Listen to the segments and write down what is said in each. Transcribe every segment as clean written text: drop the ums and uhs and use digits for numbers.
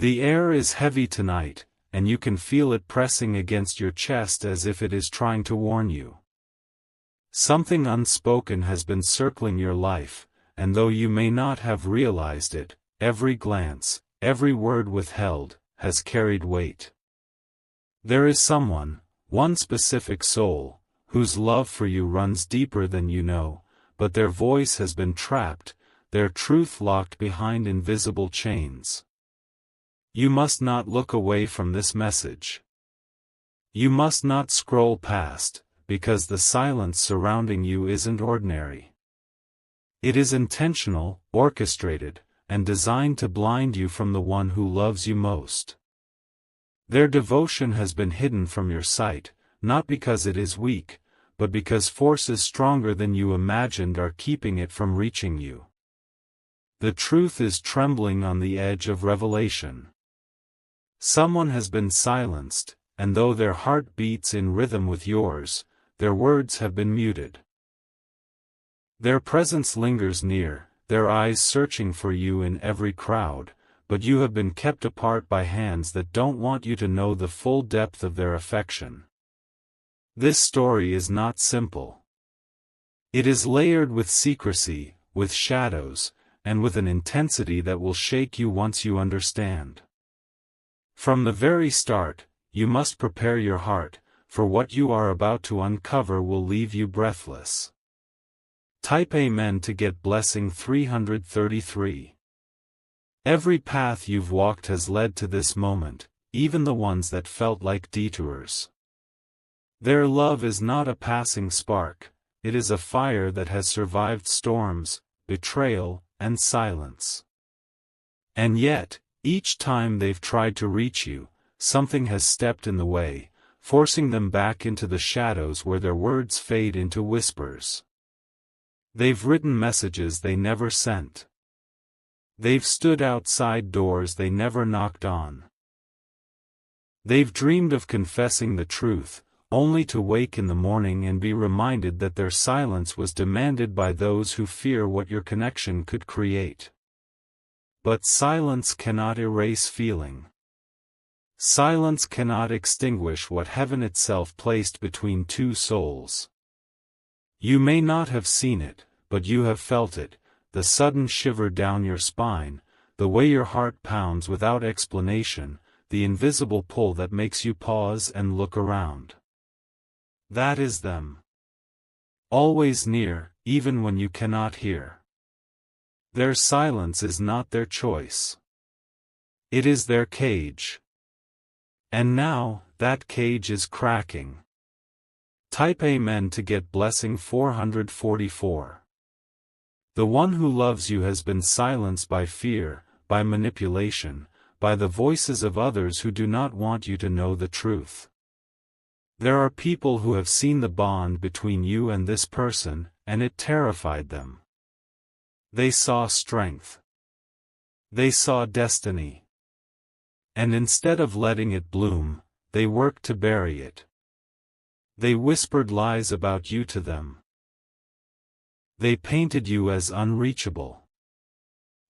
The air is heavy tonight, and you can feel it pressing against your chest as if it is trying to warn you. Something unspoken has been circling your life, and though you may not have realized it, every glance, every word withheld, has carried weight. There is someone, one specific soul, whose love for you runs deeper than you know, but their voice has been trapped, their truth locked behind invisible chains. You must not look away from this message. You must not scroll past, because the silence surrounding you isn't ordinary. It is intentional, orchestrated, and designed to blind you from the one who loves you most. Their devotion has been hidden from your sight, not because it is weak, but because forces stronger than you imagined are keeping it from reaching you. The truth is trembling on the edge of revelation. Someone has been silenced, and though their heart beats in rhythm with yours, their words have been muted. Their presence lingers near, their eyes searching for you in every crowd, but you have been kept apart by hands that don't want you to know the full depth of their affection. This story is not simple. It is layered with secrecy, with shadows, and with an intensity that will shake you once you understand. From the very start, you must prepare your heart, for what you are about to uncover will leave you breathless. Type Amen to get blessing 333. Every path you've walked has led to this moment, even the ones that felt like detours. Their love is not a passing spark, it is a fire that has survived storms, betrayal, and silence. And yet, each time they've tried to reach you, something has stepped in the way, forcing them back into the shadows where their words fade into whispers. They've written messages they never sent. They've stood outside doors they never knocked on. They've dreamed of confessing the truth, only to wake in the morning and be reminded that their silence was demanded by those who fear what your connection could create. But silence cannot erase feeling. Silence cannot extinguish what heaven itself placed between two souls. You may not have seen it, but you have felt it, the sudden shiver down your spine, the way your heart pounds without explanation, the invisible pull that makes you pause and look around. That is them. Always near, even when you cannot hear. Their silence is not their choice. It is their cage. And now, that cage is cracking. Type Amen to get blessing 444. The one who loves you has been silenced by fear, by manipulation, by the voices of others who do not want you to know the truth. There are people who have seen the bond between you and this person, and it terrified them. They saw strength. They saw destiny. And instead of letting it bloom, they worked to bury it. They whispered lies about you to them. They painted you as unreachable.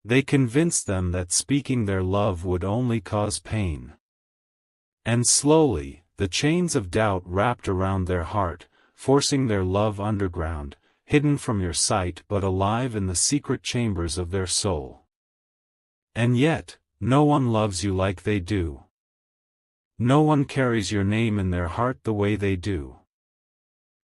They convinced them that speaking their love would only cause pain. And slowly, the chains of doubt wrapped around their heart, forcing their love underground, hidden from your sight but alive in the secret chambers of their soul. And yet, no one loves you like they do. No one carries your name in their heart the way they do.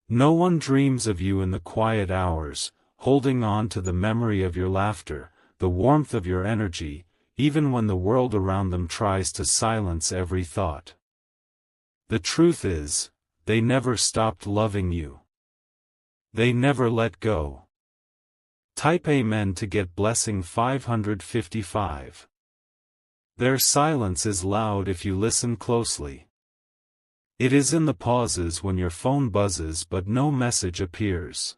No one dreams of you in the quiet hours, holding on to the memory of your laughter, the warmth of your energy, even when the world around them tries to silence every thought. The truth is, they never stopped loving you. They never let go. Type Amen to get blessing 555. Their silence is loud if you listen closely. It is in the pauses when your phone buzzes but no message appears.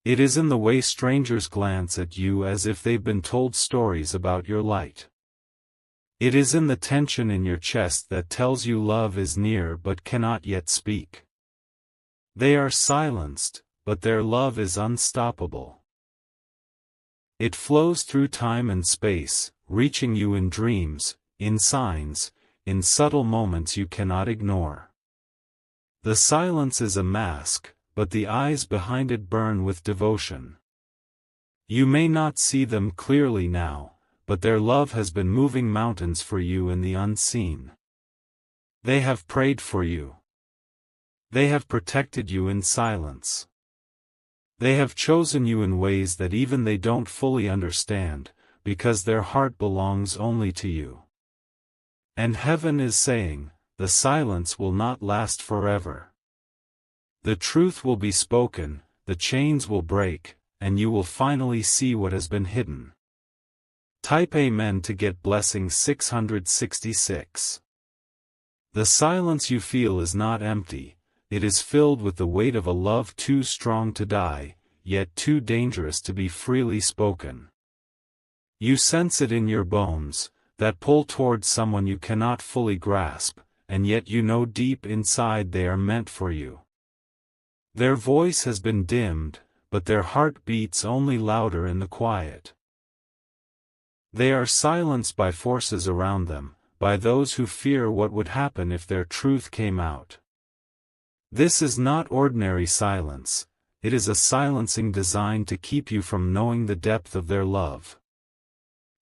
It is in the way strangers glance at you as if they've been told stories about your light. It is in the tension in your chest that tells you love is near but cannot yet speak. They are silenced, but their love is unstoppable. It flows through time and space, reaching you in dreams, in signs, in subtle moments you cannot ignore. The silence is a mask, but the eyes behind it burn with devotion. You may not see them clearly now, but their love has been moving mountains for you in the unseen. They have prayed for you. They have protected you in silence. They have chosen you in ways that even they don't fully understand, because their heart belongs only to you. And heaven is saying, the silence will not last forever. The truth will be spoken, the chains will break, and you will finally see what has been hidden. Type Amen to get blessing 666. The silence you feel is not empty, it is filled with the weight of a love too strong to die, yet too dangerous to be freely spoken. You sense it in your bones, that pull towards someone you cannot fully grasp, and yet you know deep inside they are meant for you. Their voice has been dimmed, but their heart beats only louder in the quiet. They are silenced by forces around them, by those who fear what would happen if their truth came out. This is not ordinary silence, it is a silencing designed to keep you from knowing the depth of their love.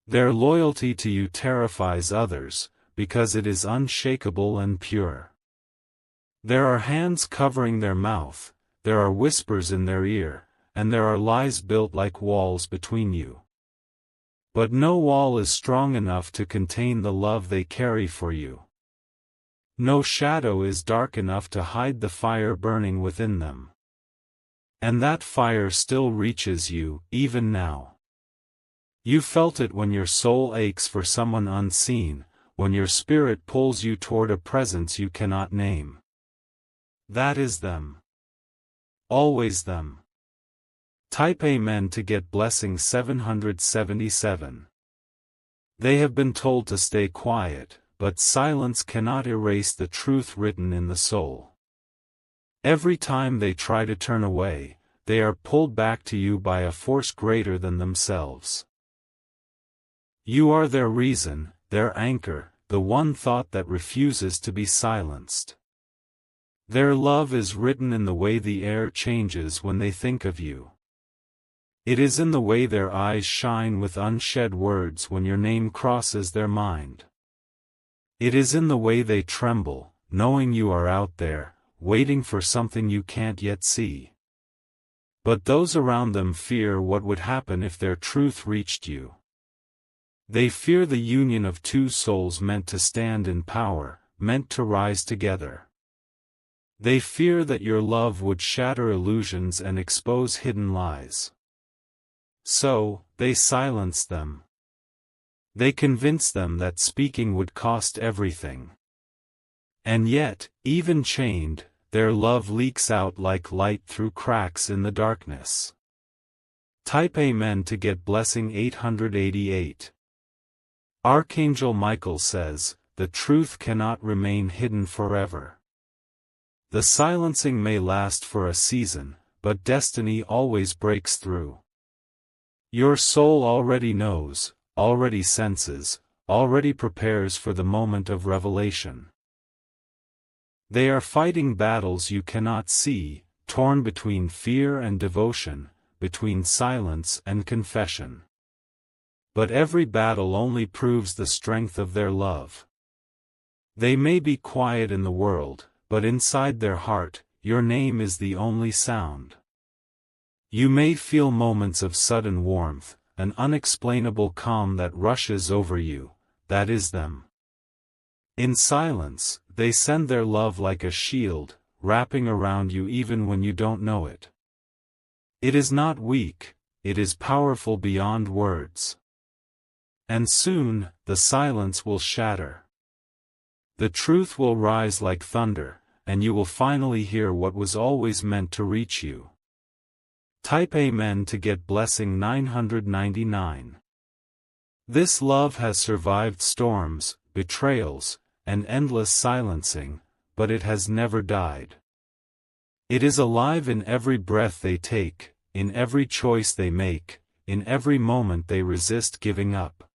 Their loyalty to you terrifies others, because it is unshakable and pure. There are hands covering their mouth, there are whispers in their ear, and there are lies built like walls between you. But no wall is strong enough to contain the love they carry for you. No shadow is dark enough to hide the fire burning within them. And that fire still reaches you, even now. You felt it when your soul aches for someone unseen, when your spirit pulls you toward a presence you cannot name. That is them. Always them. Type Amen to get blessing 777. They have been told to stay quiet, but silence cannot erase the truth written in the soul. Every time they try to turn away, they are pulled back to you by a force greater than themselves. You are their reason, their anchor, the one thought that refuses to be silenced. Their love is written in the way the air changes when they think of you. It is in the way their eyes shine with unshed words when your name crosses their mind. It is in the way they tremble, knowing you are out there, waiting for something you can't yet see. But those around them fear what would happen if their truth reached you. They fear the union of two souls meant to stand in power, meant to rise together. They fear that your love would shatter illusions and expose hidden lies. So, they silence them. They convince them that speaking would cost everything. And yet, even chained, their love leaks out like light through cracks in the darkness. Type Amen to get blessing 888. Archangel Michael says, the truth cannot remain hidden forever. The silencing may last for a season, but destiny always breaks through. Your soul already knows, already senses, already prepares for the moment of revelation. They are fighting battles you cannot see, torn between fear and devotion, between silence and confession. But every battle only proves the strength of their love. They may be quiet in the world, but inside their heart, your name is the only sound. You may feel moments of sudden warmth, an unexplainable calm that rushes over you, that is them. In silence, they send their love like a shield, wrapping around you even when you don't know it. It is not weak, it is powerful beyond words. And soon, the silence will shatter. The truth will rise like thunder, and you will finally hear what was always meant to reach you. Type Amen to get blessing 999. This love has survived storms, betrayals, and endless silencing, but it has never died. It is alive in every breath they take, in every choice they make, in every moment they resist giving up.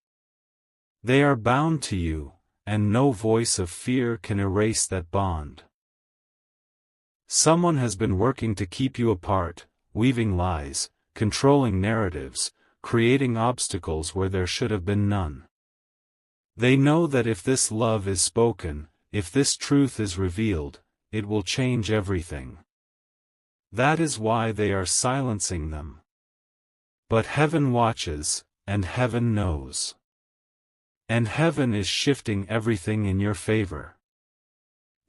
They are bound to you, and no voice of fear can erase that bond. Someone has been working to keep you apart, weaving lies, controlling narratives, creating obstacles where there should have been none. They know that if this love is spoken, if this truth is revealed, it will change everything. That is why they are silencing them. But heaven watches, and heaven knows. And heaven is shifting everything in your favor.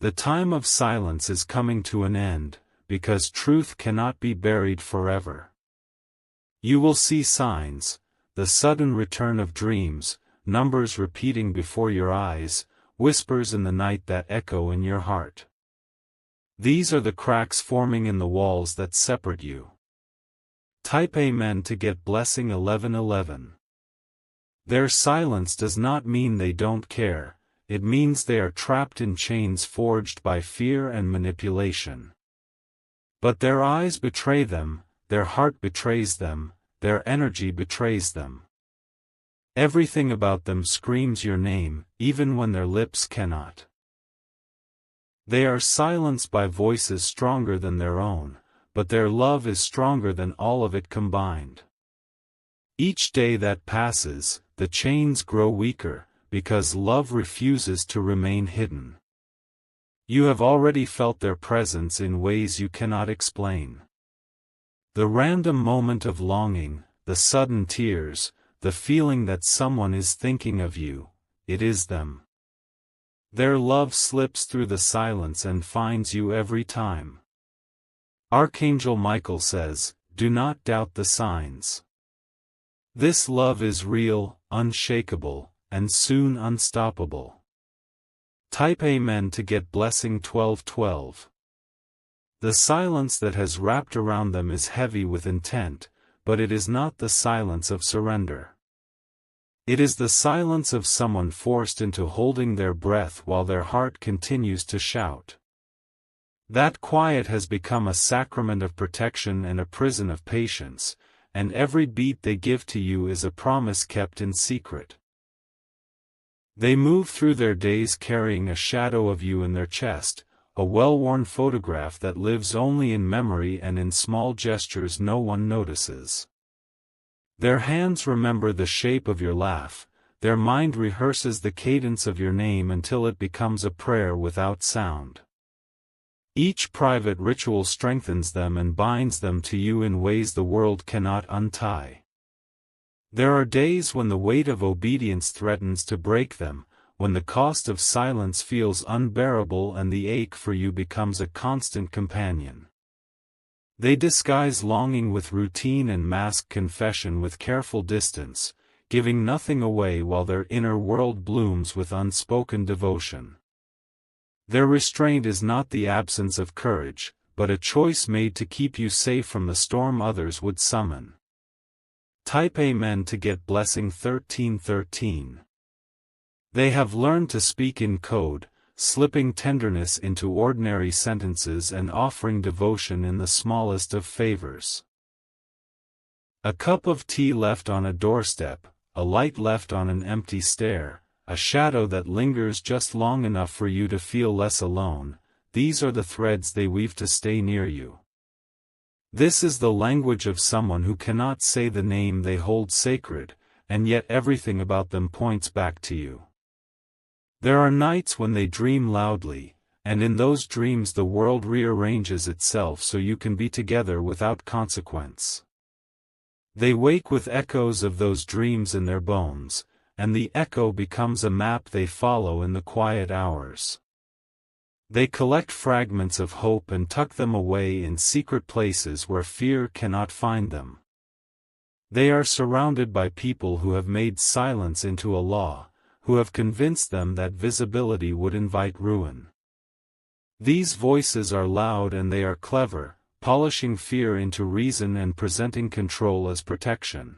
The time of silence is coming to an end, because truth cannot be buried forever. You will see signs, the sudden return of dreams, numbers repeating before your eyes, whispers in the night that echo in your heart. These are the cracks forming in the walls that separate you. Type Amen to get blessing 1111. Their silence does not mean they don't care, it means they are trapped in chains forged by fear and manipulation. But their eyes betray them, their heart betrays them, their energy betrays them. Everything about them screams your name, even when their lips cannot. They are silenced by voices stronger than their own, but their love is stronger than all of it combined. Each day that passes, the chains grow weaker, because love refuses to remain hidden. You have already felt their presence in ways you cannot explain. The random moment of longing, the sudden tears, the feeling that someone is thinking of you, it is them. Their love slips through the silence and finds you every time. Archangel Michael says, "Do not doubt the signs." This love is real, unshakable, and soon unstoppable. Type Amen to get blessing 1212. The silence that has wrapped around them is heavy with intent, but it is not the silence of surrender. It is the silence of someone forced into holding their breath while their heart continues to shout. That quiet has become a sacrament of protection and a prison of patience, and every beat they give to you is a promise kept in secret. They move through their days carrying a shadow of you in their chest, a well-worn photograph that lives only in memory and in small gestures no one notices. Their hands remember the shape of your laugh, their mind rehearses the cadence of your name until it becomes a prayer without sound. Each private ritual strengthens them and binds them to you in ways the world cannot untie. There are days when the weight of obedience threatens to break them, when the cost of silence feels unbearable and the ache for you becomes a constant companion. They disguise longing with routine and mask confession with careful distance, giving nothing away while their inner world blooms with unspoken devotion. Their restraint is not the absence of courage, but a choice made to keep you safe from the storm others would summon. Type Amen to get blessing 1313. They have learned to speak in code, slipping tenderness into ordinary sentences and offering devotion in the smallest of favors. A cup of tea left on a doorstep, a light left on an empty stair, a shadow that lingers just long enough for you to feel less alone, these are the threads they weave to stay near you. This is the language of someone who cannot say the name they hold sacred, and yet everything about them points back to you. There are nights when they dream loudly, and in those dreams the world rearranges itself so you can be together without consequence. They wake with echoes of those dreams in their bones, and the echo becomes a map they follow in the quiet hours. They collect fragments of hope and tuck them away in secret places where fear cannot find them. They are surrounded by people who have made silence into a law, who have convinced them that visibility would invite ruin. These voices are loud and they are clever, polishing fear into reason and presenting control as protection.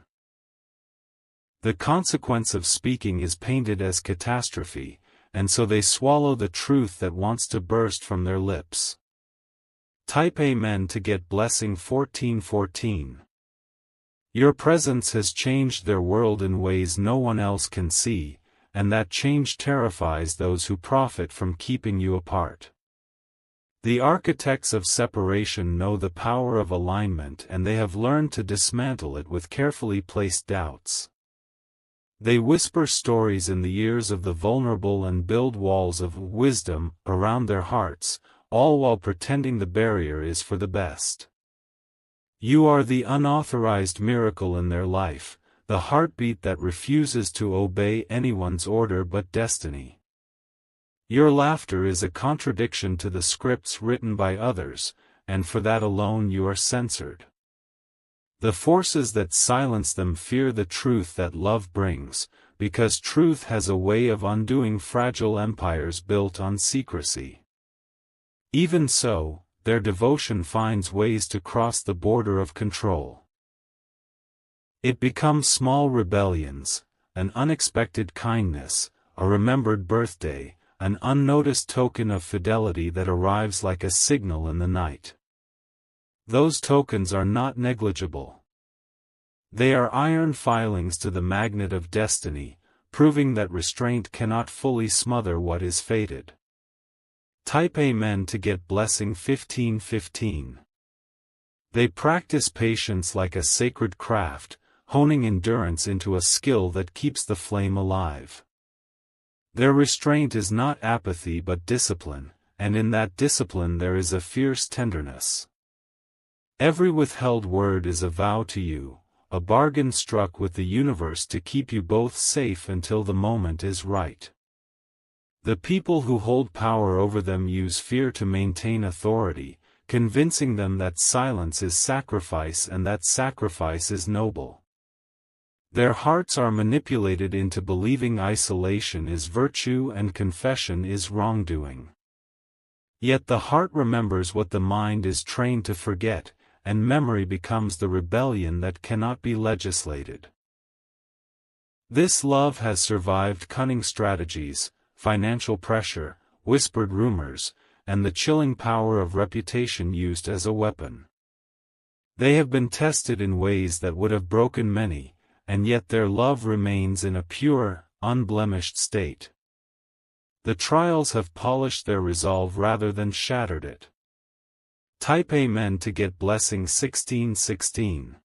The consequence of speaking is painted as catastrophe, and so they swallow the truth that wants to burst from their lips. Type Amen to get blessing 1414. Your presence has changed their world in ways no one else can see, and that change terrifies those who profit from keeping you apart. The architects of separation know the power of alignment, and they have learned to dismantle it with carefully placed doubts. They whisper stories in the ears of the vulnerable and build walls of wisdom around their hearts, all while pretending the barrier is for the best. You are the unauthorized miracle in their life, the heartbeat that refuses to obey anyone's order but destiny. Your laughter is a contradiction to the scripts written by others, and for that alone you are censored. The forces that silence them fear the truth that love brings, because truth has a way of undoing fragile empires built on secrecy. Even so, their devotion finds ways to cross the border of control. It becomes small rebellions, an unexpected kindness, a remembered birthday, an unnoticed token of fidelity that arrives like a signal in the night. Those tokens are not negligible. They are iron filings to the magnet of destiny, proving that restraint cannot fully smother what is fated. Type Amen to get blessing 1515. They practice patience like a sacred craft, honing endurance into a skill that keeps the flame alive. Their restraint is not apathy but discipline, and in that discipline there is a fierce tenderness. Every withheld word is a vow to you, a bargain struck with the universe to keep you both safe until the moment is right. The people who hold power over them use fear to maintain authority, convincing them that silence is sacrifice and that sacrifice is noble. Their hearts are manipulated into believing isolation is virtue and confession is wrongdoing. Yet the heart remembers what the mind is trained to forget, and memory becomes the rebellion that cannot be legislated. This love has survived cunning strategies, financial pressure, whispered rumors, and the chilling power of reputation used as a weapon. They have been tested in ways that would have broken many, and yet their love remains in a pure, unblemished state. The trials have polished their resolve rather than shattered it. Type Amen to get blessing 1616.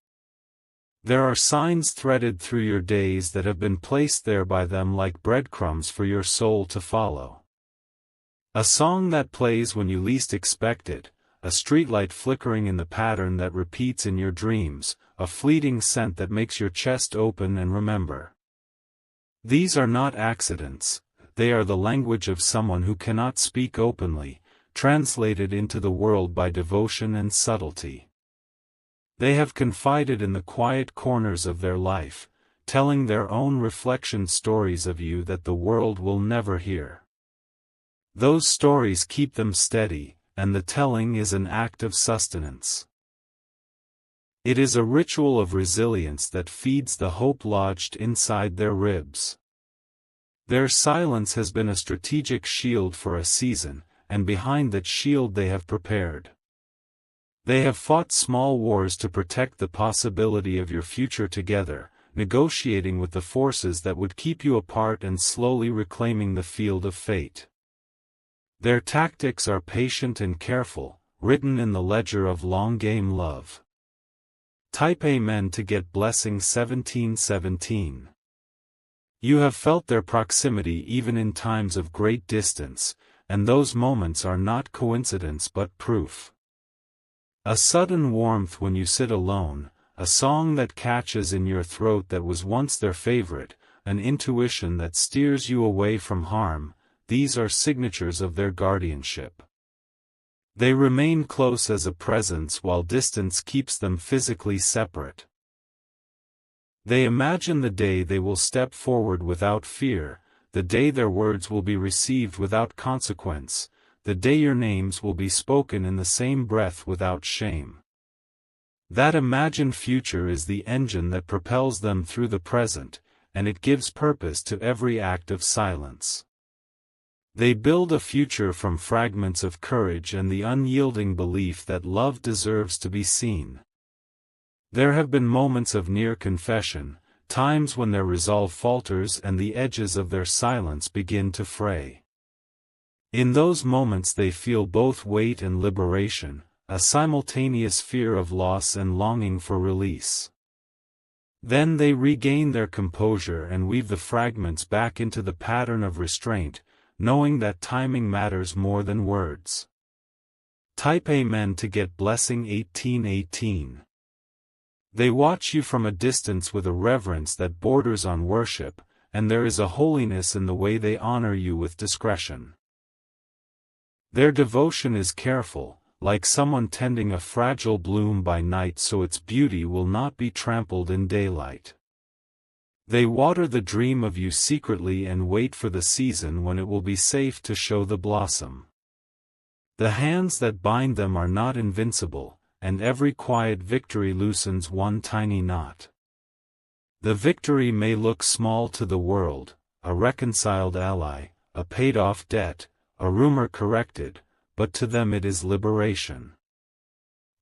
There are signs threaded through your days that have been placed there by them like breadcrumbs for your soul to follow. A song that plays when you least expect it, a streetlight flickering in the pattern that repeats in your dreams, a fleeting scent that makes your chest open and remember. These are not accidents, they are the language of someone who cannot speak openly, translated into the world by devotion and subtlety. They have confided in the quiet corners of their life, telling their own reflection stories of you that the world will never hear. Those stories keep them steady, and the telling is an act of sustenance. It is a ritual of resilience that feeds the hope lodged inside their ribs. Their silence has been a strategic shield for a season, and behind that shield they have prepared. They have fought small wars to protect the possibility of your future together, negotiating with the forces that would keep you apart and slowly reclaiming the field of fate. Their tactics are patient and careful, written in the ledger of long-game love. Type Amen to get blessing 1717. You have felt their proximity even in times of great distance, and those moments are not coincidence but proof. A sudden warmth when you sit alone, a song that catches in your throat that was once their favorite, an intuition that steers you away from harm, these are signatures of their guardianship. They remain close as a presence while distance keeps them physically separate. They imagine the day they will step forward without fear, the day their words will be received without consequence, the day your names will be spoken in the same breath without shame. That imagined future is the engine that propels them through the present, and it gives purpose to every act of silence. They build a future from fragments of courage and the unyielding belief that love deserves to be seen. There have been moments of near confession, times when their resolve falters and the edges of their silence begin to fray. In those moments they feel both weight and liberation, a simultaneous fear of loss and longing for release. Then they regain their composure and weave the fragments back into the pattern of restraint, knowing that timing matters more than words. Type Amen to get blessing 1818. They watch you from a distance with a reverence that borders on worship, and there is a holiness in the way they honor you with discretion. Their devotion is careful, like someone tending a fragile bloom by night so its beauty will not be trampled in daylight. They water the dream of you secretly and wait for the season when it will be safe to show the blossom. The hands that bind them are not invincible, and every quiet victory loosens one tiny knot. The victory may look small to the world, a reconciled ally, a paid-off debt, a rumor corrected, but to them it is liberation.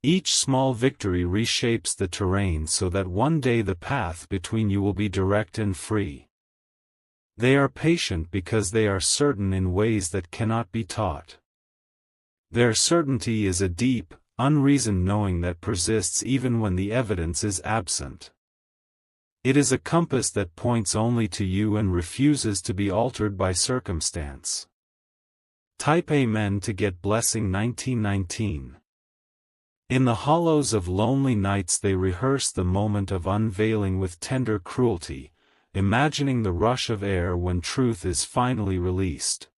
Each small victory reshapes the terrain so that one day the path between you will be direct and free. They are patient because they are certain in ways that cannot be taught. Their certainty is a deep, unreasoned knowing that persists even when the evidence is absent. It is a compass that points only to you and refuses to be altered by circumstance. Type Amen to get blessing 1919. In the hollows of lonely nights they rehearse the moment of unveiling with tender cruelty, imagining the rush of air when truth is finally released.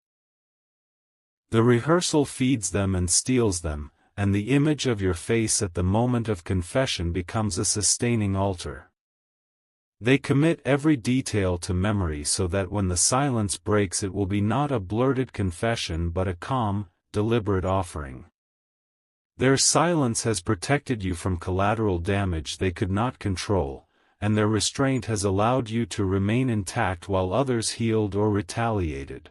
The rehearsal feeds them and steals them, and the image of your face at the moment of confession becomes a sustaining altar. They commit every detail to memory so that when the silence breaks it will be not a blurted confession but a calm, deliberate offering. Their silence has protected you from collateral damage they could not control, and their restraint has allowed you to remain intact while others healed or retaliated.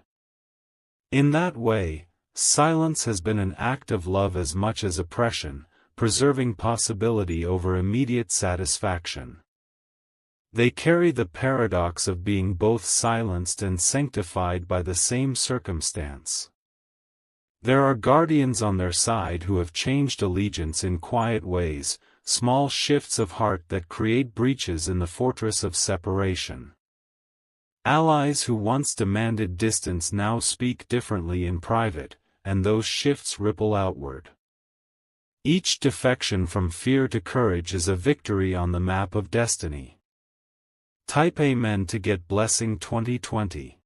In that way, silence has been an act of love as much as oppression, preserving possibility over immediate satisfaction. They carry the paradox of being both silenced and sanctified by the same circumstance. There are guardians on their side who have changed allegiance in quiet ways, small shifts of heart that create breaches in the fortress of separation. Allies who once demanded distance now speak differently in private, and those shifts ripple outward. Each defection from fear to courage is a victory on the map of destiny. Type Amen to get blessing 2020.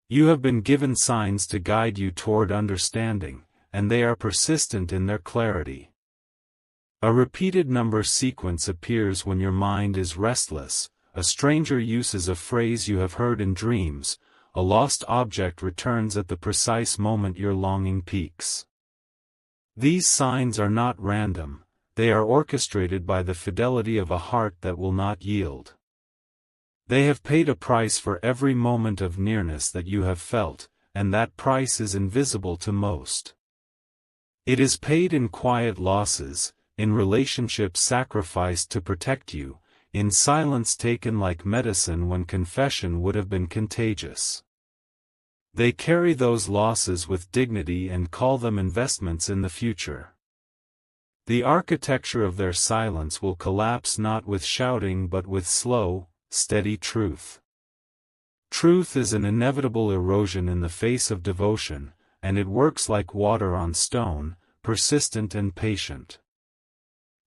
You have been given signs to guide you toward understanding, and they are persistent in their clarity. A repeated number sequence appears when your mind is restless, a stranger uses a phrase you have heard in dreams, a lost object returns at the precise moment your longing peaks. These signs are not random, they are orchestrated by the fidelity of a heart that will not yield. They have paid a price for every moment of nearness that you have felt, and that price is invisible to most. It is paid in quiet losses, in relationships sacrificed to protect you, in silence taken like medicine when confession would have been contagious. They carry those losses with dignity and call them investments in the future. The architecture of their silence will collapse not with shouting but with slow, steady truth. Truth is an inevitable erosion in the face of devotion, and it works like water on stone, persistent and patient.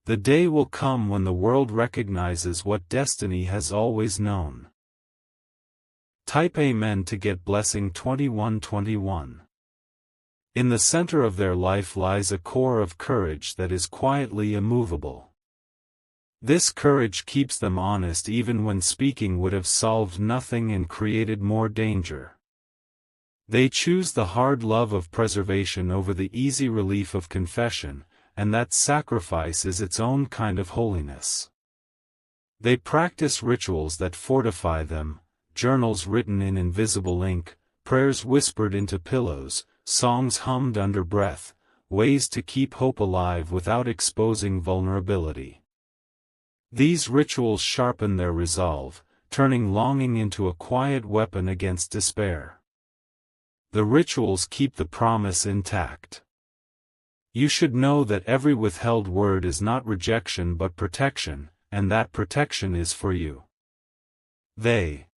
The day will come when the world recognizes what destiny has always known. Type Amen to get blessing 2121. In the center of their life lies a core of courage that is quietly immovable. This courage keeps them honest even when speaking would have solved nothing and created more danger. They choose the hard love of preservation over the easy relief of confession, and that sacrifice is its own kind of holiness. They practice rituals that fortify them, journals written in invisible ink, prayers whispered into pillows, songs hummed under breath, ways to keep hope alive without exposing vulnerability. These rituals sharpen their resolve, turning longing into a quiet weapon against despair. The rituals keep the promise intact. You should know that every withheld word is not rejection but protection, and that protection is for you. They